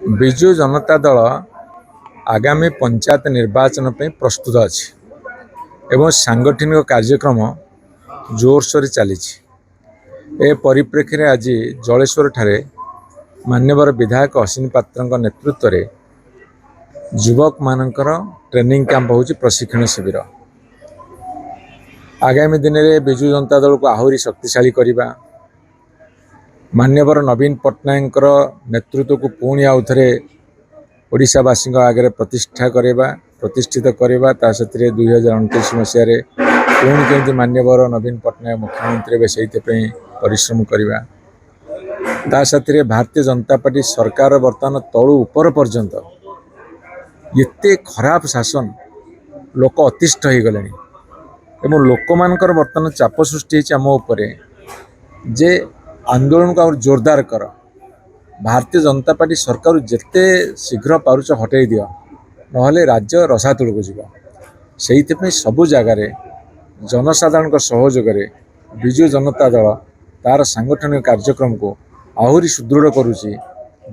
विजु जनता दल आगामी पंचायत निर्वाचन पे प्रस्तुत अच्छी एवं सांगठनिक कार्यक्रम जोरसोर चली परिप्रेक्षी में आज जलेश्वर ठारे मान्यवर विधायक अश्विनी पात्र नेतृत्व में युवक मानकर ट्रेनिंग कैंप हो प्रशिक्षण शिविर आगामी दिन में विजु जनता दल को आहरी शक्तिशाली करने मान्यवर नवीन पट्टनायक नेतृत्व को पुणी आउ थे ओडावासी आगे प्रतिष्ठित करवा साथ 2029 मसीह पुणी केमती मान्यवर नवीन पट्टनायक मुख्यमंत्री से परिश्रम करवा साथ भारतीय जनता पार्टी सरकार बर्तमान तलु ऊपर पर्यंत एते खराब शासन लोक अतिष्ठ हो गले एवं लोक मानकर बर्तमान चाप सृष्टि आम उपर जे आंदोलन को जोरदार कर भारतीय जनता पार्टी सरकार जिते शीघ्र पारुच हटई दियो नहले राज्य रसातल को जीव से सबु जगार जनसाधारण सहयोग विजु जनता दल तार सांगठनिक कार्यक्रम को आहरी सुदृढ़ करुच्ची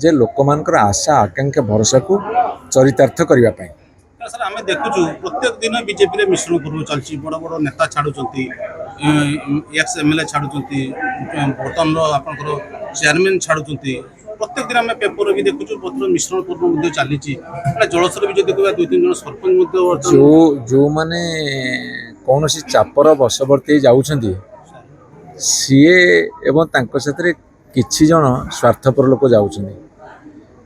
जे लोक मानकर आशा आकांक्षा भरोसा को चरितार्थ करने सर आम देखु प्रत्येक दिन बीजेपी में मिश्रण पर्व चलती बड़ बड़ नेता छाड़ुं एक्स एमएलए छाड़ुं बर्तमान आपंकर चेयरमैन छाड़ुं प्रत्येक दिन आम पेपर भी देखु बर्तमान मिश्रण पर्व चली जलस्वर भी देखा 2-3 जन सरपंच जो माने कौन सी चापर बशवर्ती जाऊँगी सीए एवं साथ किछि जन स्वार्थपर लोक जाऊँगी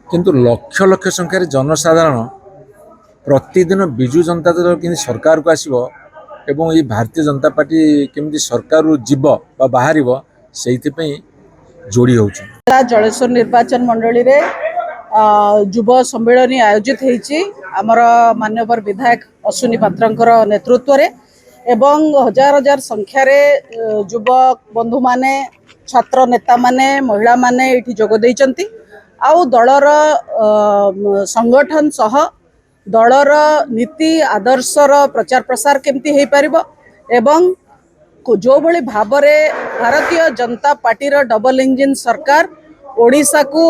किंतु लक्ष लक्ष संख्यार जनसाधारण प्रतिदिन विजु जनता दल कि सरकार को आसब एवं ये भारतीय जनता पार्टी केमती सरकार जीव बाहर से जोड़ी हो जलेश्वर निर्वाचन मंडली रे युव सम्मेलन आयोजित होती आमर मान्यवर विधायक अश्विनी पात्र नेतृत्व रे एवं हजार हजार संख्यार युवक बंधु माने छात्र नेता माने महिला माने ये जोगदे आउ दलर संगठन सह दलर नीति आदर्शर प्रचार प्रसार केमती हो पार एवं जो भली भाव Bharatiya Janata party double engine सरकार ओडिशा को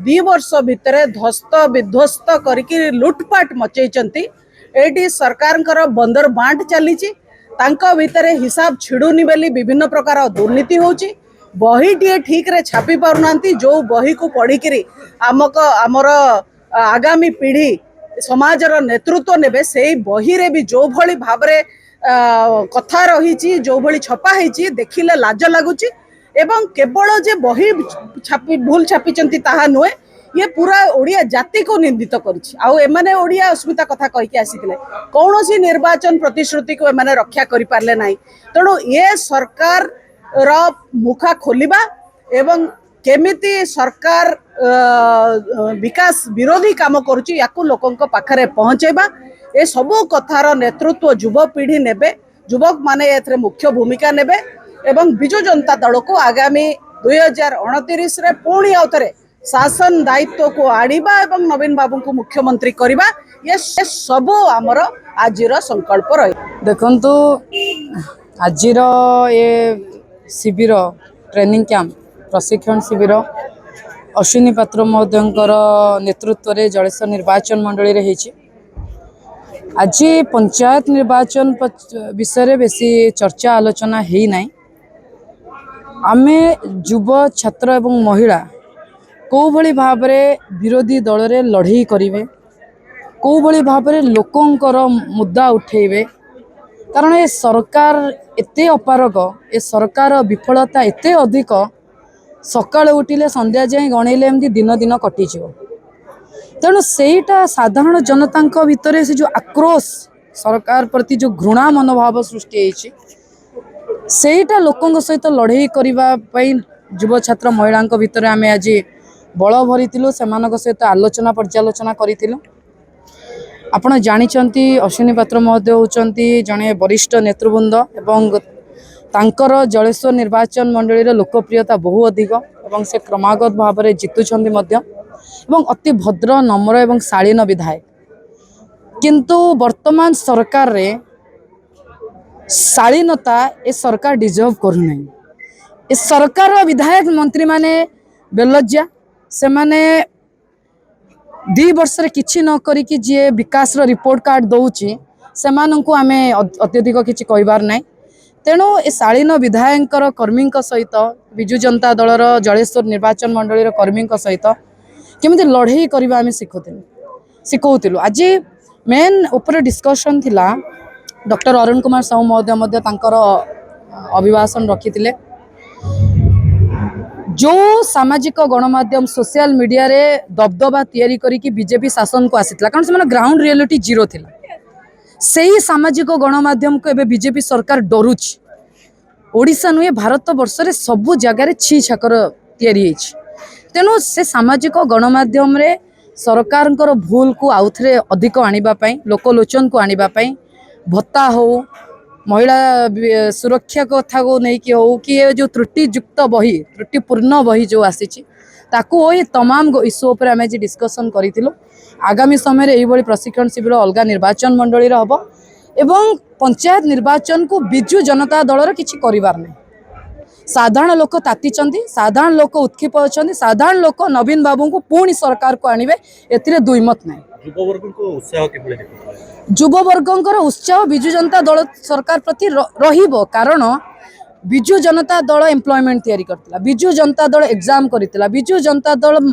2 वर्ष भितर ध्वस्त विध्वस्त करके लुटपाट मचैचंती एटी सरकार बंदर बांट चली भितर हिसाब छिड़ुनी बेली विभिन्न प्रकार दुर्नीति होची बही टे ठीक रे छापी पारुना जो बही को पढ़ी आमर आगामी पीढ़ी समाजर नेतृत्व नेबे से बही रे भी जो भली भाव कथा रही जो भली छपा है देखिले लाज लगुच एवं केवल जे बही छापी भूल छापी ताहा नुहे ये पूरा ओडिया जाति को निंदित करें ओडिया अस्मिता कथा कहीकि आसीथिले कौन सी निर्वाचन प्रतिश्रुति को एमाने रक्षा करि पारले नाही तेणु ये सरकार मुखा खोलिबा एवं केमिति सरकार विकास विरोधी काम करुची याकू लोकंक पाखरे पहुंचेबा ए सबो कथार नेतृत्व युवपीढ़ी नेबे युवक माने एथरे मुख्य भूमिका नेबे एवं विजु जनता दल को आगामी 2029 रे पुणी आउथरे शासन दायित्व को आड़ीबा एवं नवीन बाबू को मुख्यमंत्री करवा ये सबो आमर आजिर संकल्प रही देखंतु आजिर ये शिविर ट्रेनिंग कैंप प्रशिक्षण शिविर अश्विनी पात्र महोदयंकर नेतृत्व में जलेश्वर निर्वाचन मंडली रे हेछि आज पंचायत निर्वाचन विषय बेसी चर्चा आलोचना है ना आमे युव छात्र एवं महिला कौ भली भाव विरोधी दल रे लड़ई करेंगे कौ भली भाव लोकंकर मुद्दा उठेबे कारण ये सरकार एते अपारग ए सरकार विफलता एते अधिक सकाळ उठिले संध्या जाए गणेले एमती दिन दिन कटिज तेणु सेटा साधारण जनता भितर से जो आक्रोश सरकार प्रति जो घृणा मनोभाव सृष्टि सेटा लोकों सहित लड़ई करने युव छात्र महिला भितर आम आज बल भरी सहित आलोचना पर्यालोचना करूँ आपण जानिचंती अश्विनी पात्र महोदय होचंती जने वरिष्ठ नेतृवृंद एवं तांकर जलेश्वर निर्वाचन मंडली लोकप्रियता बहु अधिक एवं से क्रमागत भाव में जितुछंती मध्य एवं अति भद्र नम्र एवं शालीन विधायक किंतु वर्तमान सरकार रे शालीनता ए सरकार डिजर्व करूना ए सरकार विधायक मंत्री माने बेलज्जा से माने 2 वर्ष रे किछि न करी कि जे विकास रो रिपोर्ट कार्ड दउची सेमानंकु आमे अत्यधिक किछि कहबार नै। तेणु ए शालीन विधायकर कर्मी सहित विजु जनता दलर जलेश्वर निर्वाचन मंडली कर्मी सहित केमिति लड़ाई करबा आमे शिखौतिलु। आज मेन ऊपर डिस्कशन थिला डॉक्टर अरुण कुमार साहू महोदय मध्य तांकर अभिभाषण रखिथिले। जो सामाजिक गणमाध्यम सोशल मीडिया रे दबदबा तैयारी करी बीजेपी शासन को आसीथिला कारण से ग्राउंड रियलिटी जीरो थिला। सही सामाजिक गणमाध्यम को एबे बीजेपी सरकार डरुच। ओडिशा नुहे भारत वर्ष रे सबु जगार छी छाकर तैयारी होइछ। तेणु से सामाजिक गणमाध्यम रे सरकार भूल को आउथरे अधिक आनिबा पई लोकलोचन को आनिबा पई भत्ता हो महिला सुरक्षा कथा को नहीं कि हो कि ये जो त्रुटियुक्त बही त्रुटिपूर्ण बही जो आसी ताकू ये तमाम इश्यू पर आम डिस्कसन करूँ। आगामी समय ये प्रशिक्षण शिविर अलग निर्वाचन मंडली हम एवं पंचायत निर्वाचन को बिजु जनता दलर किसी करिवार नहीं। साधारण लोक ताती साधारण लोक उत्क्षिप अच्छा साधारण लोक नवीन बाबू को पुणी सरकार को आणवे ए दुई मत नहीं। युववर्गर उत्साह बिजु जनता दल सरकार प्रति रहिबो कारण बिजु जनता दल एम्प्लॉयमेंट तैयारी करथिला। बिजु जनता दल एग्जाम करथिला। बिजु जनता दल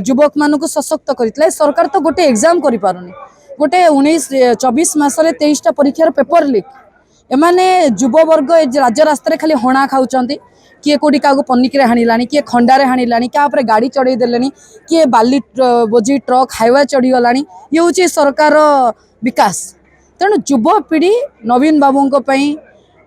युवक मान को सशक्त करथिला। सरकार तो गोटे एग्जाम करि पारुनी। गोटे 19-24 मासरे 23टा परीक्षार पेपर लीक एमाने युववर्ग राज्य रास्ता खाली हणा खाऊंट। किए कोटी क्या पनिकी हाणिला किए खंडारे हाणिला क्या गाड़ी चढ़ई देले किए बाली बोझी ट्रक हाईवे चढ़ीगला। ये हूँ सरकार विकास। तेणु युवपीढ़ी नवीन बाबू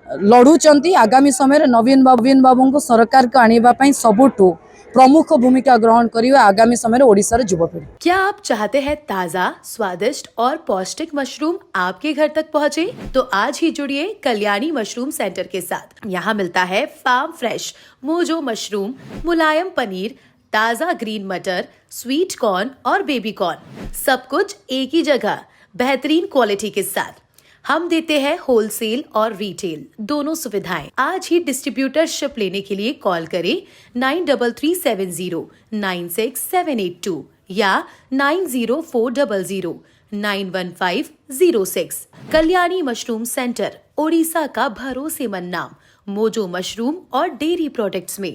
लड़ुंट। आगामी समय नवीन बाबू को सरकार को आने सबुठु प्रमुख भूमिका ग्रहण करिवे आगामी समय ओडिशा रे युवपीढ़ी। क्या आप चाहते हैं ताज़ा, स्वादिष्ट और पौष्टिक मशरूम आपके घर तक पहुंचे? तो आज ही जुड़िए कल्याणी मशरूम सेंटर के साथ। यहाँ मिलता है फार्म फ्रेश मोजो मशरूम, मुलायम पनीर, ताज़ा ग्रीन मटर, स्वीट कॉर्न और बेबी कॉर्न, सब कुछ एक ही जगह बेहतरीन क्वालिटी के साथ। हम देते हैं होलसेल और रिटेल दोनों सुविधाएं। आज ही डिस्ट्रीब्यूटरशिप लेने के लिए कॉल करें 9370967782 या 9040091506। कल्याणी मशरूम सेंटर, ओडिशा का भरोसेमंद नाम, मोजो मशरूम और डेयरी प्रोडक्ट्स में।